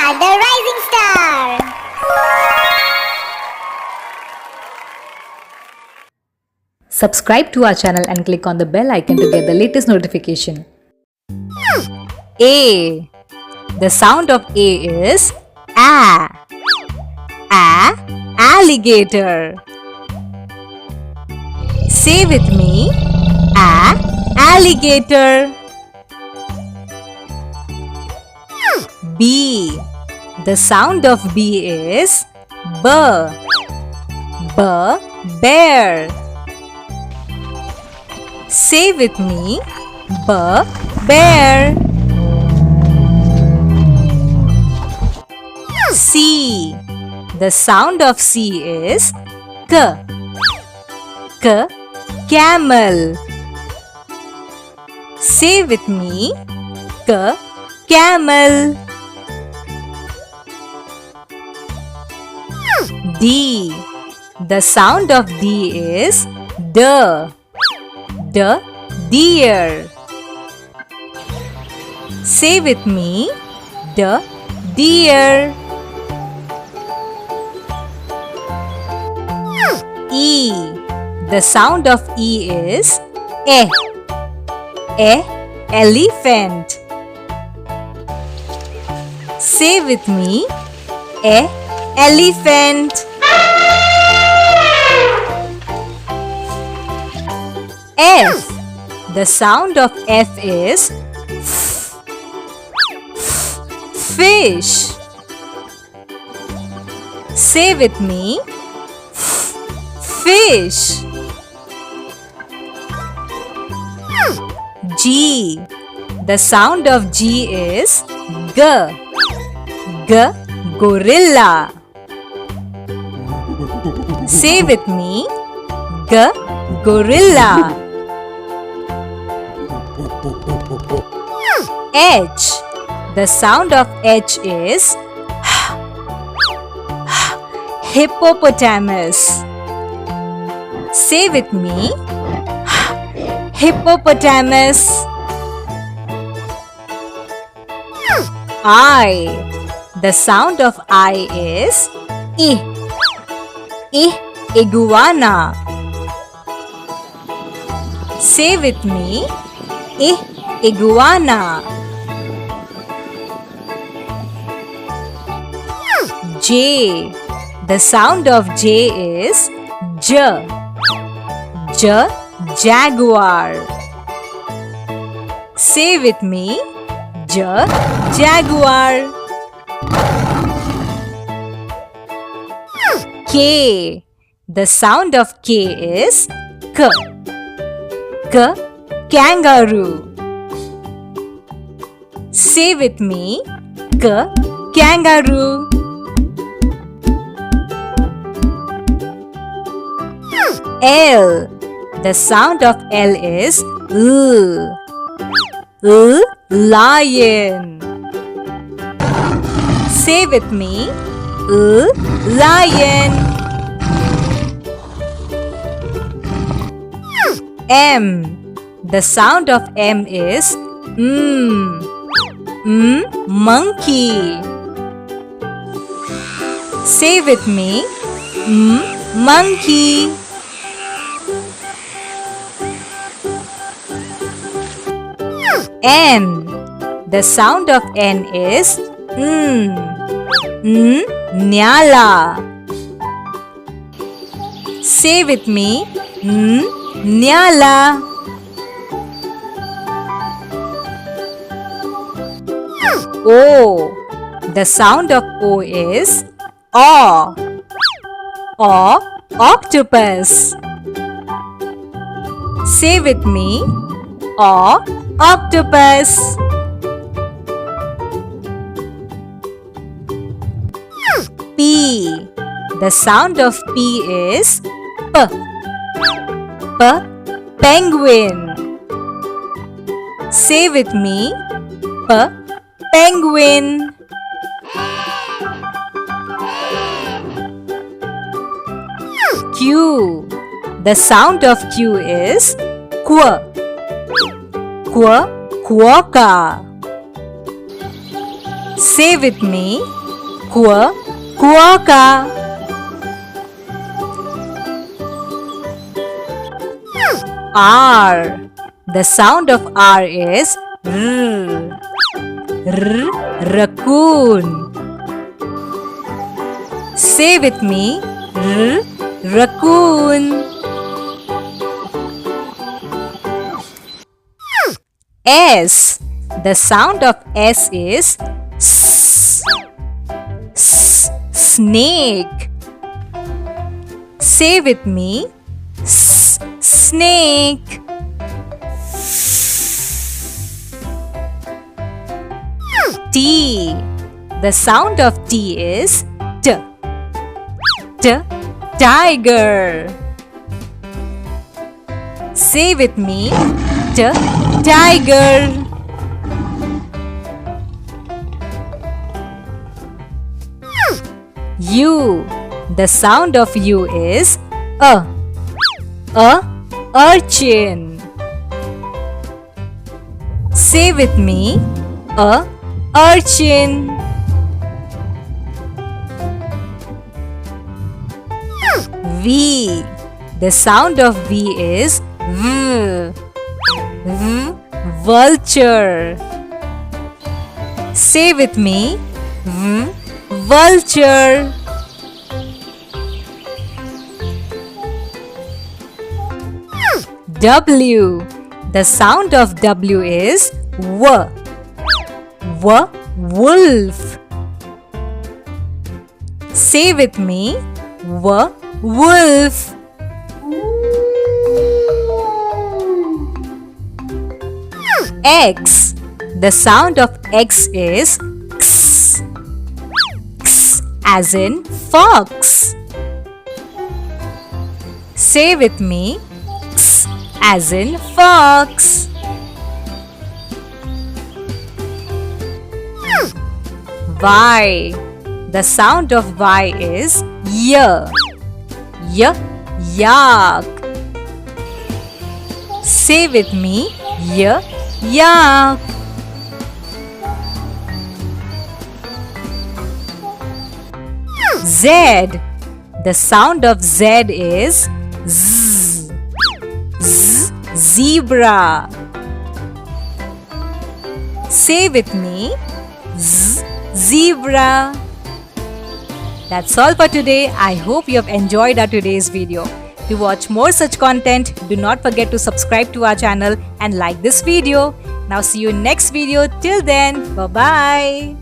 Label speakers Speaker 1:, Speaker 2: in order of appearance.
Speaker 1: are the rising star.
Speaker 2: Subscribe to our channel and click on the bell icon to get the latest notification. A. The sound of A is A. A. Alligator. Say with me. A. Alligator. B. The sound of B is B. B. Bear. Say with me. B. Bear. C. The sound of C is K. K. Camel. Say with me. K. Camel. D. The sound of D is D. D. Deer. Say with me. D. Deer. E. The sound of E is E. E. Elephant. Say with me. E. Elephant. F. The sound of F is F. Fish. Say with me. F. Fish. G. The sound of G is G. G. Gorilla. Say with me. G. Gorilla. H. The sound of H is Hippopotamus. Say with me. Hippopotamus. I. The sound of I is I. Iguana. Say with me. Iguana. J. The sound of J is J. J. Jaguar. Say with me. J. Jaguar. K. The sound of K is K. K. Kangaroo. Say with me. K. Kangaroo. L. The sound of L is L. L. Lion. Say with me. L. Lion. M. The sound of M is monkey. Say with me. Monkey. N. The sound of N is Nyala. Say with me. Nyala. O. The sound of O is O. O. Octopus. Say with me. O. Octopus. P. The sound of P is P. P. Penguin. Say with me. P. Penguin. Q. The sound of Q is Qu. Quokka.
Speaker 3: Say with me, Quokka. R. The sound of R is R. Racoon. Say with me, Racoon. S. The sound of S is snake. Say with me, snake. T. The sound of T is tiger. Say with me, tiger. U. The sound of U is urchin. Say with me, urchin. V. The sound of V is vulture. Say with me, vulture. W. The sound of W is wolf. Say with me, wolf. X. The sound of X is as in fox. Say with me, as in fox. Y. The sound of Y is yak. Say with me, yak. Z. The sound of Z is zebra. Say with me, zebra. That's all for today. I hope you have enjoyed our today's video. To watch more such content, do not forget to subscribe to our channel and like this video. Now see you in next video. Till then, bye-bye.